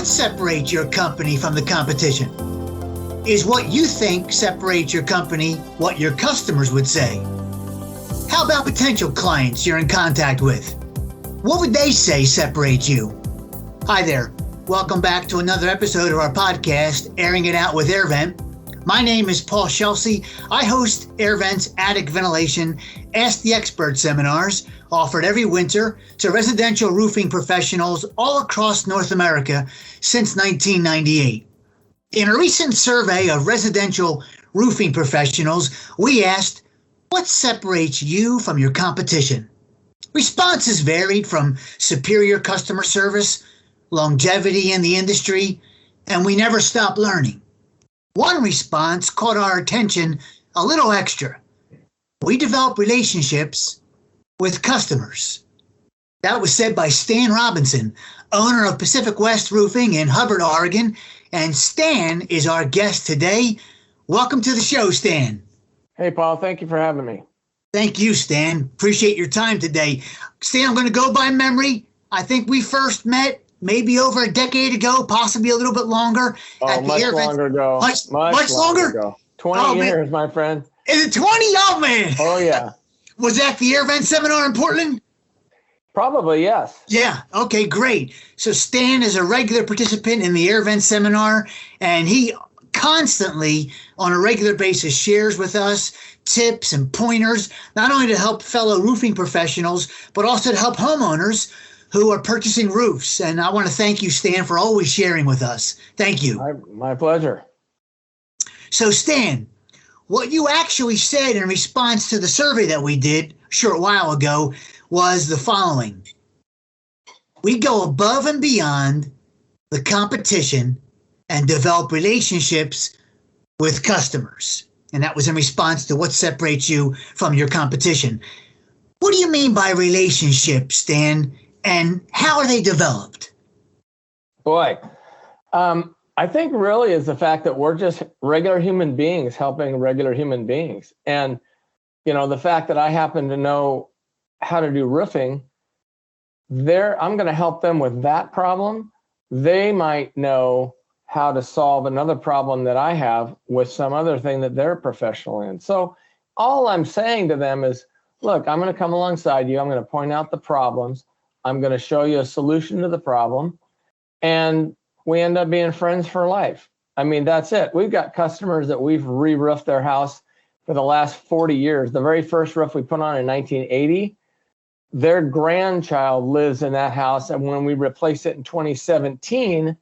What separates your company from the competition? Is what you think separates your company what your customers would say? How about potential clients you're in contact with? What would they say separates you? Hi there. Welcome back to another episode of our podcast, Airing It Out with AirVent. My name is pscelsi. I host AirVent's Attic Ventilation Ask the Expert seminars offered every winter to residential roofing professionals all across North America since 1998. In a recent survey of residential roofing professionals, we asked, what separates you from your competition? Responses varied from superior customer service, longevity in the industry, and we never stop learning. One response caught our attention a little extra. We develop relationships with customers. That was said by Stan Robinson, owner of Pacific West Roofing in Hubbard, Oregon. And Stan is our guest today. Welcome to the show, Stan. Hey, Paul. Thank you for having me. Thank you, Stan. Appreciate your time today. Stan, I'm going to go by memory. I think we first met maybe over a decade ago, possibly a little bit longer. Much longer ago. Much longer ago. 20 years, my friend. Is it 20? Oh, man. Oh, yeah. Was that the AirVent seminar in Portland? Probably, yes. Yeah. Okay, great. So Stan is a regular participant in the AirVent seminar, and he constantly, on a regular basis, shares with us tips and pointers, not only to help fellow roofing professionals, but also to help homeowners who are purchasing roofs. And I want to thank you, Stan, for always sharing with us. Thank you. My pleasure. So, Stan, what you actually said in response to the survey that we did a short while ago was the following. We go above and beyond the competition and develop relationships with customers. And that was in response to what separates you from your competition. What do you mean by relationships, Stan? And how are they developed? Boy, I think really is the fact that we're just regular human beings helping regular human beings. And, the fact that I happen to know how to do roofing, I'm going to help them with that problem. They might know how to solve another problem that I have with some other thing that they're professional in. So all I'm saying to them is, look, I'm going to come alongside you. I'm going to point out the problems. I'm going to show you a solution to the problem. And we end up being friends for life. I mean, that's it. We've got customers that we've re-roofed their house for the last 40 years. The very first roof we put on in 1980, their grandchild lives in that house. And when we replaced it in 2017,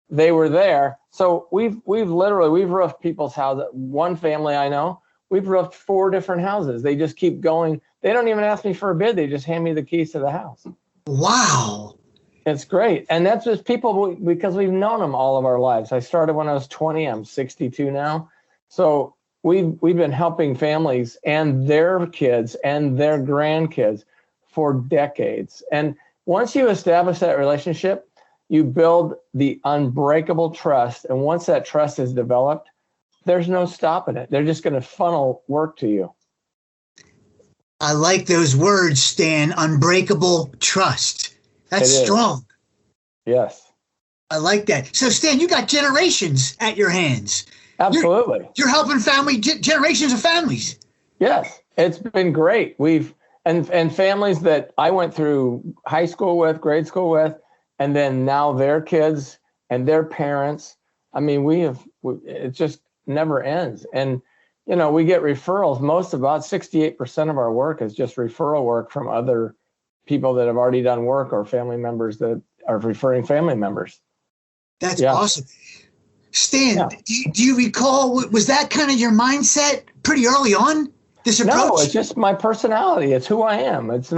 they were there. So we've roofed people's houses. One family I know, we've roofed 4 different houses. They just keep going. They don't even ask me for a bid. They just hand me the keys to the house. Wow. It's great. And that's just people, because we've known them all of our lives. I started when I was 20. I'm 62 now. So we've been helping families and their kids and their grandkids for decades. And once you establish that relationship, you build the unbreakable trust. And once that trust is developed, there's no stopping it. They're just going to funnel work to you. I like those words, Stan, unbreakable trust. That's strong. Yes. I like that. So, Stan, you got generations at your hands. Absolutely. You're helping generations of families. Yes, it's been great. And families that I went through high school with, grade school with, and then now their kids and their parents. I mean, it just never ends. And we get referrals. About 68% of our work is just referral work from other people that have already done work or family members that are referring family members. That's awesome. Stan, do you recall, was that kind of your mindset pretty early on, this approach? No, it's just my personality. It's who I am. It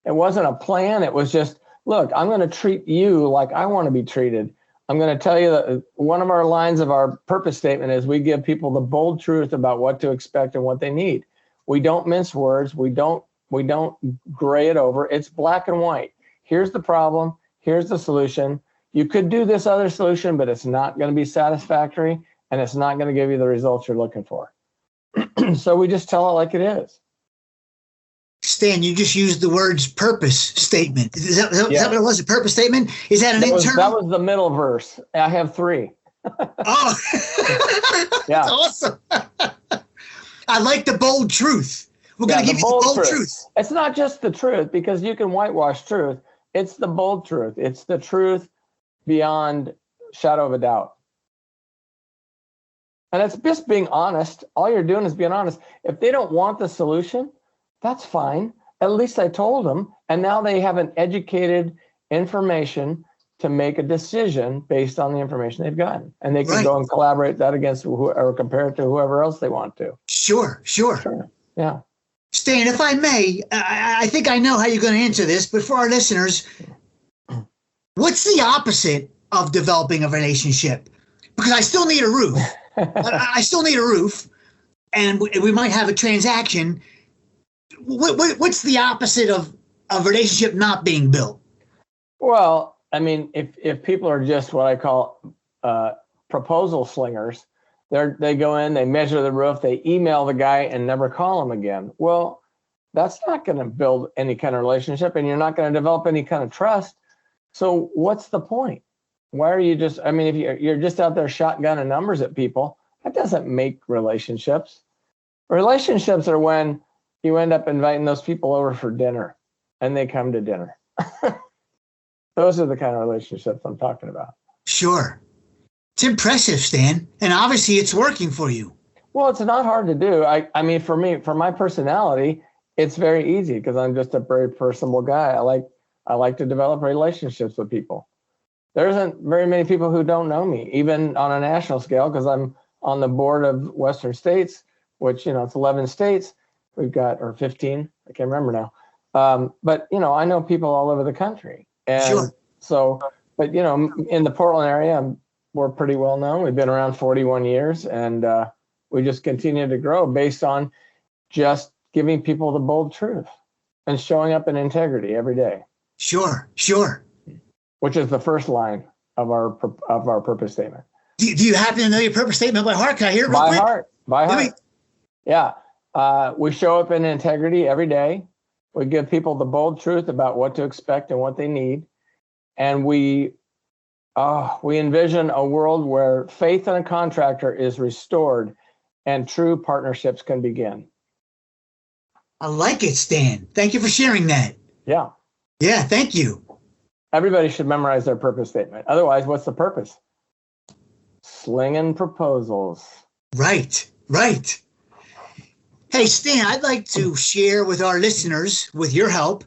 wasn't a plan. It was just, look, I'm going to treat you like I want to be treated. I'm going to tell you that one of our lines of our purpose statement is we give people the bold truth about what to expect and what they need. We don't mince words. We don't gray it over. It's black and white. Here's the problem. Here's the solution. You could do this other solution, but it's not going to be satisfactory and it's not going to give you the results you're looking for. So we just tell it like it is. Stan, you just used the words purpose statement. Is that what it was? A purpose statement? Is that an internal? That was the middle verse. I have 3. Oh, Yeah. That's awesome. I like the bold truth. We're going to give you the bold truth. It's not just the truth, because you can whitewash truth. It's the bold truth. It's the truth beyond shadow of a doubt. And it's just being honest. All you're doing is being honest. If they don't want the solution, that's fine. At least I told them. And now they have an educated information to make a decision based on the information they've gotten. And they can go and collaborate that against or compare it to whoever else they want to. Sure. Yeah. Stan, if I may, I think I know how you're going to answer this, but for our listeners, what's the opposite of developing a relationship? Because I still need a roof. I still need a roof, and we might have a transaction. What's the opposite of a relationship not being built? Well, I mean, if people are just what I call proposal slingers, they go in, they measure the roof, they email the guy and never call him again. Well, that's not going to build any kind of relationship, and you're not going to develop any kind of trust. So what's the point? Why are you just, I mean, if you're just out there shotgunning numbers at people, that doesn't make relationships. Relationships are when you end up inviting those people over for dinner and they come to dinner. Those are the kind of relationships I'm talking about. Sure. It's impressive, Stan. And obviously it's working for you. Well, it's not hard to do. I mean, for me, for my personality, it's very easy because I'm just a very personable guy. I like to develop relationships with people. There isn't very many people who don't know me, even on a national scale, because I'm on the board of Western states, which, it's 11 states. We've got, or 15, I can't remember now. But, I know people all over the country. And sure. So, but, in the Portland area, we're pretty well known. We've been around 41 years, and we just continue to grow based on just giving people the bold truth and showing up in integrity every day. Sure. Which is the first line of our purpose statement. Do you happen to know your purpose statement by heart? Can I hear it real quick? By heart. Yeah. We show up in integrity every day. We give people the bold truth about what to expect and what they need. And we envision a world where faith in a contractor is restored and true partnerships can begin. I like it, Stan. Thank you for sharing that. Yeah. Yeah, thank you. Everybody should memorize their purpose statement. Otherwise, what's the purpose? Slinging proposals. Right. Hey, Stan, I'd like to share with our listeners, with your help,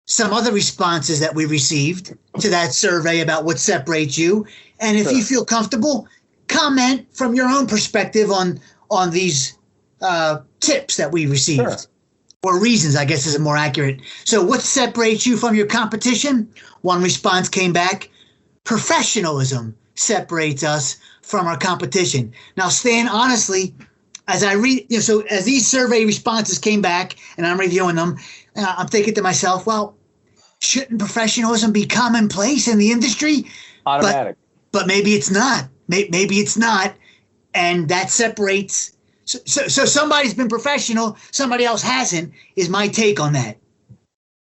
some other responses that we received to that survey about what separates you. And if you feel comfortable, comment from your own perspective on these tips that we received. Sure. Or reasons, I guess, is more accurate. So what separates you from your competition? One response came back: professionalism separates us from our competition. Now, Stan, honestly, as I read, as these survey responses came back and I'm reviewing them, I'm thinking to myself, well, shouldn't professionalism be commonplace in the industry? Automatic. But maybe it's not. Maybe it's not. And that separates. So somebody's been professional, somebody else hasn't, is my take on that.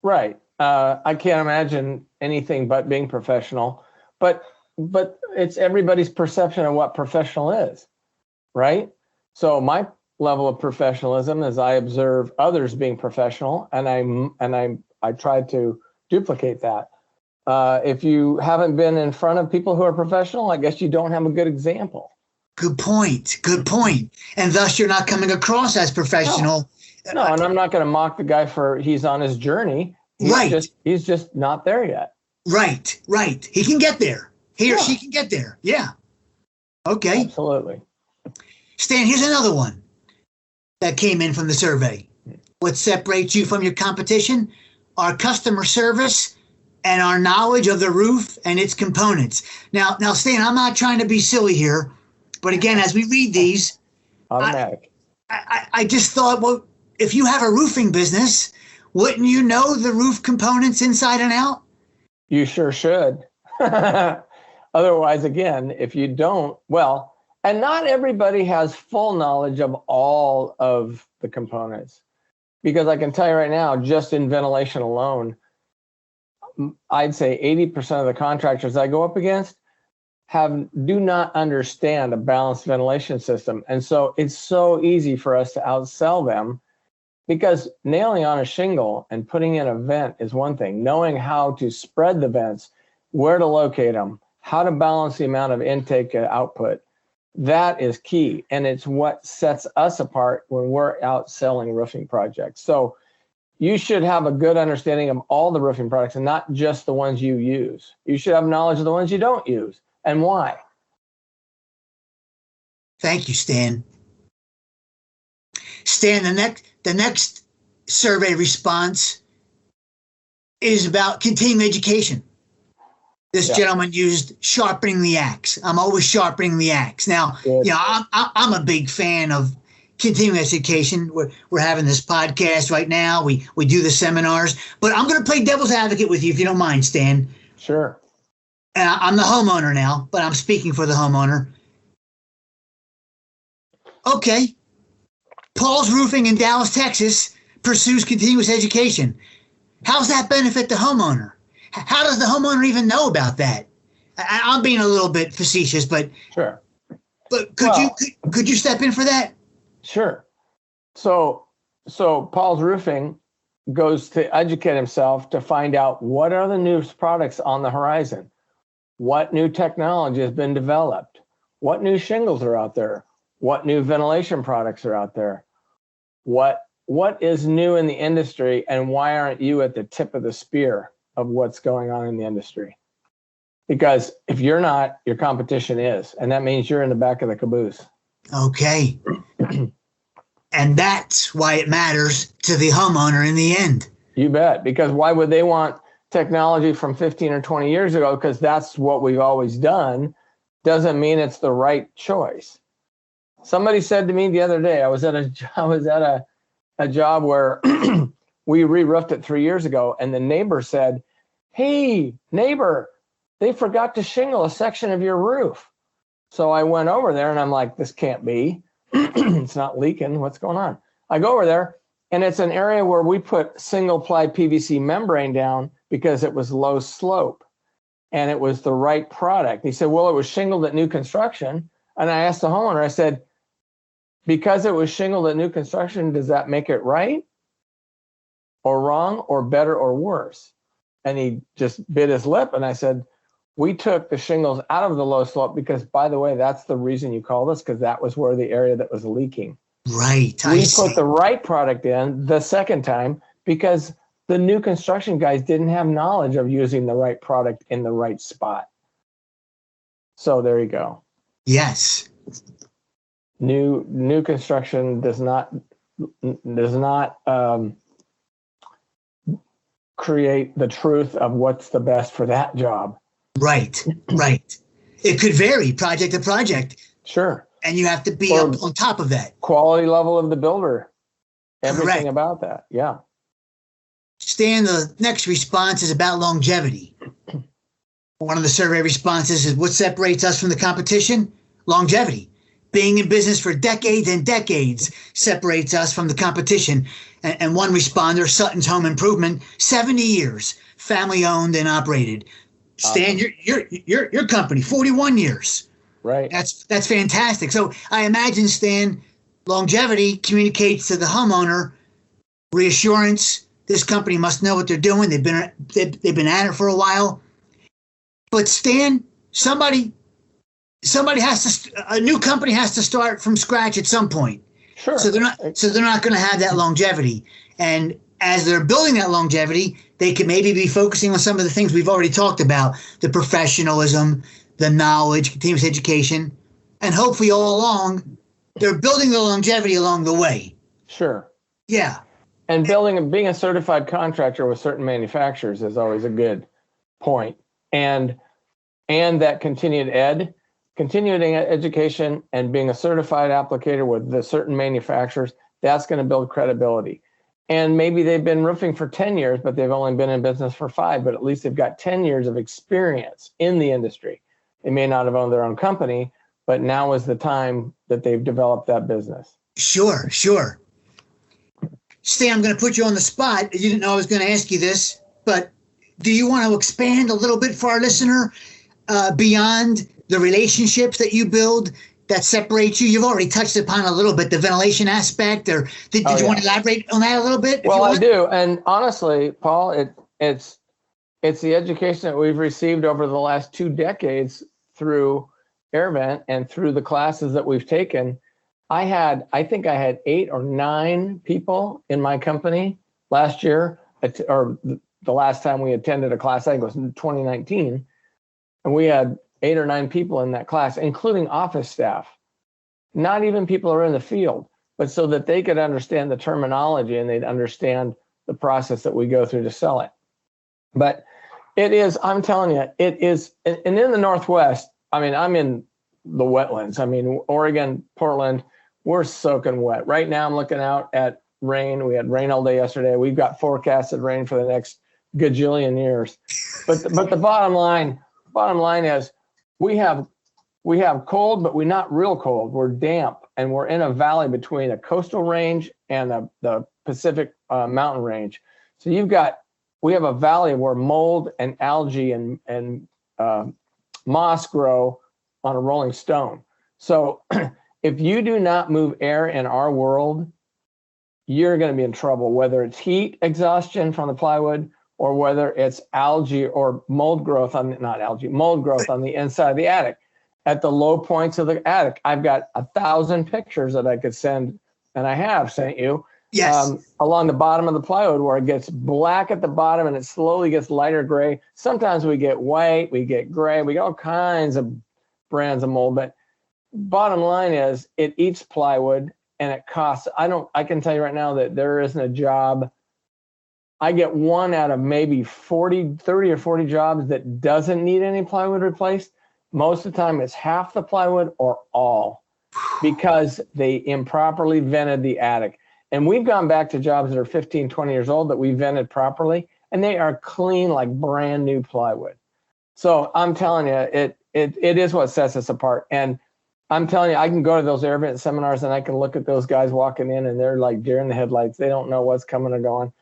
Right. I can't imagine anything but being professional, but it's everybody's perception of what professional is, right? So my level of professionalism is I observe others being professional, and I try to duplicate that. If you haven't been in front of people who are professional, I guess you don't have a good example. Good point. And thus you're not coming across as professional. No, and I'm not going to mock the guy for he's on his journey. He's just not there yet. Right. He can get there. He or she can get there. Yeah. Okay. Absolutely. Stan, here's another one that came in from the survey. What separates you from your competition? Our customer service and our knowledge of the roof and its components. Now, Stan, I'm not trying to be silly here, but again, as we read these, automatic. I just thought, well, if you have a roofing business, wouldn't you know the roof components inside and out? You sure should. Otherwise, again, if you don't, well, and not everybody has full knowledge of all of the components, Because I can tell you right now, just in ventilation alone, I'd say 80% of the contractors I go up against do not understand a balanced ventilation system. And so it's so easy for us to outsell them, because nailing on a shingle and putting in a vent is one thing. Knowing how to spread the vents, where to locate them, how to balance the amount of intake and output, that is key. And it's what sets us apart when we're out selling roofing projects. So you should have a good understanding of all the roofing products and not just the ones you use. You should have knowledge of the ones you don't use and why. Thank you, Stan. Stan, the next survey response is about continuing education. This gentleman used sharpening the axe. I'm always sharpening the axe. Now, I'm a big fan of continuing education. We're having this podcast right now. We do the seminars, but I'm going to play devil's advocate with you if you don't mind, Stan. Sure. And I'm the homeowner now, but I'm speaking for the homeowner. Okay. Paul's Roofing in Dallas, Texas pursues continuous education. How's that benefit the homeowner? How does the homeowner even know about that? I'm being a little bit facetious, but sure. But could you step in for that? Sure. So Paul's Roofing goes to educate himself to find out what are the new products on the horizon, what new technology has been developed, what new shingles are out there, what new ventilation products are out there, what is new in the industry, and why aren't you at the tip of the spear of what's going on in the industry? Because if you're not, your competition is, and that means you're in the back of the caboose. Okay. And that's why it matters to the homeowner in the end. You bet. Because why would they want technology from 15 or 20 years ago? Because that's what we've always done. Doesn't mean it's the right choice. Somebody said to me the other day, I was at a job where we re-roofed it 3 years ago, and the neighbor said, "Hey, neighbor, they forgot to shingle a section of your roof." So I went over there and I'm like, this can't be. It's not leaking. What's going on? I go over there and it's an area where we put single ply PVC membrane down because it was low slope and it was the right product. He said, well, it was shingled at new construction. And I asked the homeowner, I said, because it was shingled at new construction, does that make it right or wrong or better or worse? And he just bit his lip. And I said, we took the shingles out of the low slope because, by the way, that's the reason you called us, because that was where the area that was leaking. Right. We put the right product in the second time because the new construction guys didn't have knowledge of using the right product in the right spot. So there you go. Yes. New construction does not create the truth of what's the best for that job. Right. It could vary project to project. Sure. And you have to be up on top of that. Quality level of the builder. Everything Correct. About that. Yeah. Stan, the next response is about longevity. One of the survey responses is, what separates us from the competition? Longevity. Being in business for decades and decades separates us from the competition. And one responder, Sutton's Home Improvement, 70 years, family owned and operated. Stan, your company, 41 years. Right. That's fantastic. So I imagine, Stan, longevity communicates to the homeowner reassurance. This company must know what they're doing. They've been at it for a while. But Stan, somebody a new company has to start from scratch at some point. Sure. So they're not going to have that longevity. And as they're building that longevity, they could maybe be focusing on some of the things we've already talked about, the professionalism, the knowledge, continuous education, and hopefully all along, they're building the longevity along the way. Sure. Yeah. And being a certified contractor with certain manufacturers is always a good point. And that continuing education and being a certified applicator with the certain manufacturers, that's going to build credibility. And maybe they've been roofing for 10 years, but they've only been in business for 5, but at least they've got 10 years of experience in the industry. They may not have owned their own company, but now is the time that they've developed that business. Sure. Stan, I'm going to put you on the spot. You didn't know I was going to ask you this, but do you want to expand a little bit for our listener beyond the relationships that you build that separate you? You've already touched upon a little bit the ventilation aspect, or did you want to elaborate on that a little bit? Well, I do. And honestly, Paul, it's the education that we've received over the last 2 decades through AirVent and through the classes that we've taken. I think I had 8 or 9 people in my company last year, or the last time we attended a class, I think it was in 2019. And we had 8 or 9 people in that class, including office staff, not even people who are in the field, but so that they could understand the terminology and they'd understand the process that we go through to sell it. But it is, I'm telling you, it is, and in the Northwest, I mean, I'm in the wetlands. I mean, Oregon, Portland, we're soaking wet. Right now, I'm looking out at rain. We had rain all day yesterday. We've got forecasted rain for the next gajillion years. But the bottom line is we have cold, but we're not real cold. We're damp, and we're in a valley between a coastal range and the Pacific mountain range. So we have a valley where mold and algae and moss grow on a rolling stone. So if you do not move air in our world, you're going to be in trouble, whether it's heat exhaustion from the plywood or whether it's algae or mold growth mold growth on the inside of the attic. At the low points of the attic, I've got 1,000 pictures that I could send, and I have sent you. Yes. Along the bottom of the plywood where it gets black at the bottom and it slowly gets lighter gray. Sometimes we get white, we get gray, we get all kinds of brands of mold, but bottom line is it eats plywood and it costs. I can tell you right now that there isn't a job. I get 1 out of maybe 30 or 40 jobs that doesn't need any plywood replaced. Most of the time it's half the plywood or all because they improperly vented the attic. And we've gone back to jobs that are 15, 20 years old that we vented properly, and they are clean like brand new plywood. So I'm telling you, it is what sets us apart. And I'm telling you, I can go to those AirVent seminars and I can look at those guys walking in and they're like deer in the headlights. They don't know what's coming or going.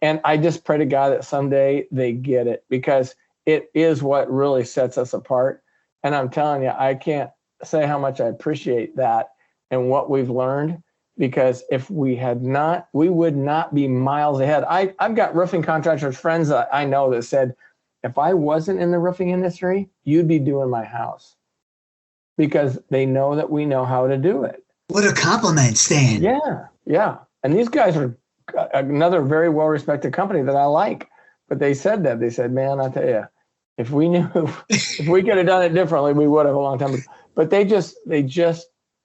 And I just pray to God that someday they get it, because it is what really sets us apart. And I'm telling you, I can't say how much I appreciate that and what we've learned, because if we had not, we would not be miles ahead. I've got roofing contractors, friends that I know that said, if I wasn't in the roofing industry, you'd be doing my house, because they know that we know how to do it. What a compliment, Stan. Yeah. And these guys are another very well-respected company that I like. But they said that. They said, man, I tell you, if we knew, if we could have done it differently, we would have a long time ago. But they just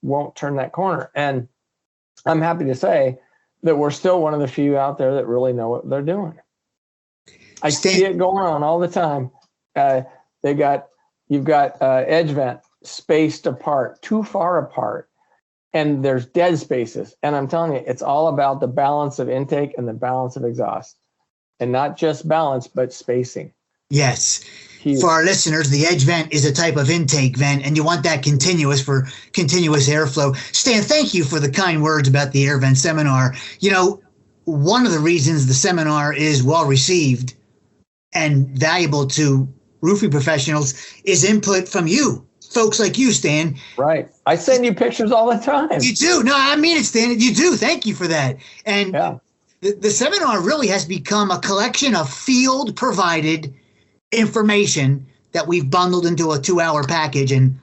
won't turn that corner. And I'm happy to say that we're still one of the few out there that really know what they're doing. I see it going on all the time. You've got edge vent spaced apart, too far apart, and there's dead spaces. And I'm telling you, it's all about the balance of intake and the balance of exhaust, and not just balance, but spacing. Yes. Huge. For our listeners, the edge vent is a type of intake vent, and you want that continuous for continuous airflow. Stan, thank you for the kind words about the AirVent seminar. You know, one of the reasons the seminar is well received and valuable to roofing professionals is input from you, folks like you, Stan. Right. I send you pictures all the time. You do. No, I mean it, Stan. You do. Thank you for that. And the seminar really has become a collection of field-provided information that we've bundled into a 2-hour package. And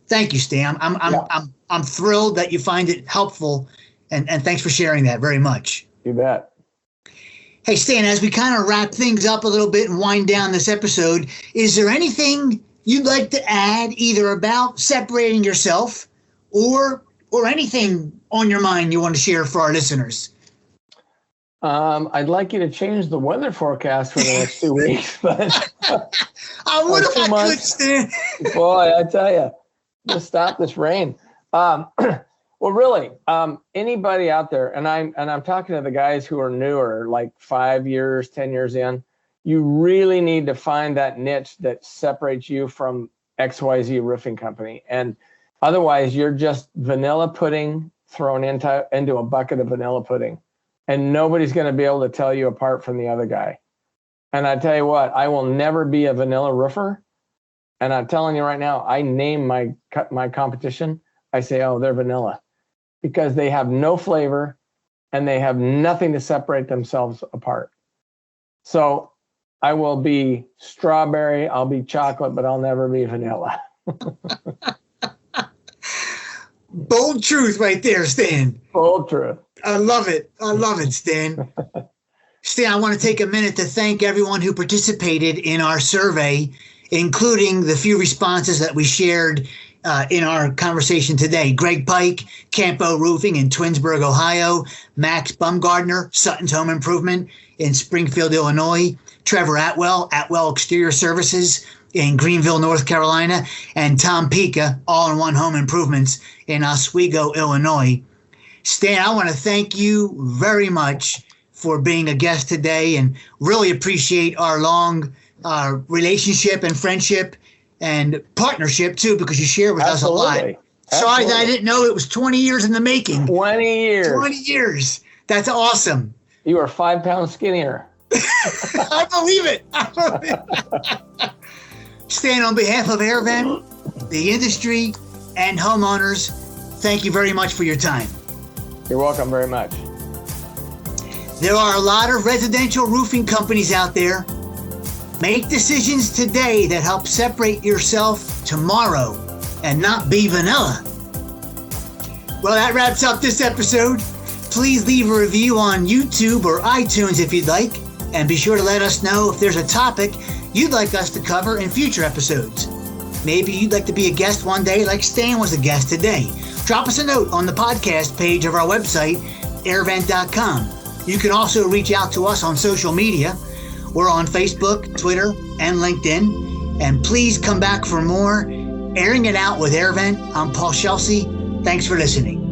thank you, Stan. I'm thrilled that you find it helpful, and thanks for sharing that very much. You bet. Hey, Stan, as we kind of wrap things up a little bit and wind down this episode, is there anything you'd like to add, either about separating yourself or anything on your mind you want to share for our listeners? I'd like you to change the weather forecast for the next 2 weeks, but I would if I could, Stan. Boy, I tell you, just stop this rain. Well, really, anybody out there, and I'm talking to the guys who are newer, like 5 years, 10 years in, you really need to find that niche that separates you from XYZ roofing company. And otherwise, you're just vanilla pudding thrown into a bucket of vanilla pudding. and nobody's going to be able to tell you apart from the other guy. And I tell you what, I will never be a vanilla roofer. And I'm telling you right now, I name my competition. I say, oh, they're vanilla, because they have no flavor and they have nothing to separate themselves apart. So I will be strawberry, I'll be chocolate, but I'll never be vanilla. Bold truth right there, Stan. Bold truth. I love it. I love it, Stan. Stan, I want to take a minute to thank everyone who participated in our survey, including the few responses that we shared in our conversation today. Greg Pike, Campo Roofing in Twinsburg, Ohio. Max Bumgardner, Sutton's Home Improvement in Springfield, Illinois. Trevor Atwell, Atwell Exterior Services in Greenville, North Carolina. And Tom Pica, All-in-One Home Improvements in Oswego, Illinois. Stan, I want to thank you very much for being a guest today, and really appreciate our long relationship and friendship and partnership too, because you share with us a lot. Sorry that I didn't know it was 20 years in the making. 20 years. 20 years. That's awesome. You are 5 pounds skinnier. I believe it. Stan, on behalf of AirVent, the industry, and homeowners, thank you very much for your time. You're welcome very much. There are a lot of residential roofing companies out there. Make decisions today that help separate yourself tomorrow and not be vanilla. Well, that wraps up this episode. Please leave a review on YouTube or iTunes if you'd like, and be sure to let us know if there's a topic you'd like us to cover in future episodes. Maybe you'd like to be a guest one day like Stan was a guest today. Drop us a note on the podcast page of our website, airvent.com. You can also reach out to us on social media. We're on Facebook, Twitter, and LinkedIn. And please come back for more Airing It Out with AirVent. I'm Paul Pscelsi. Thanks for listening.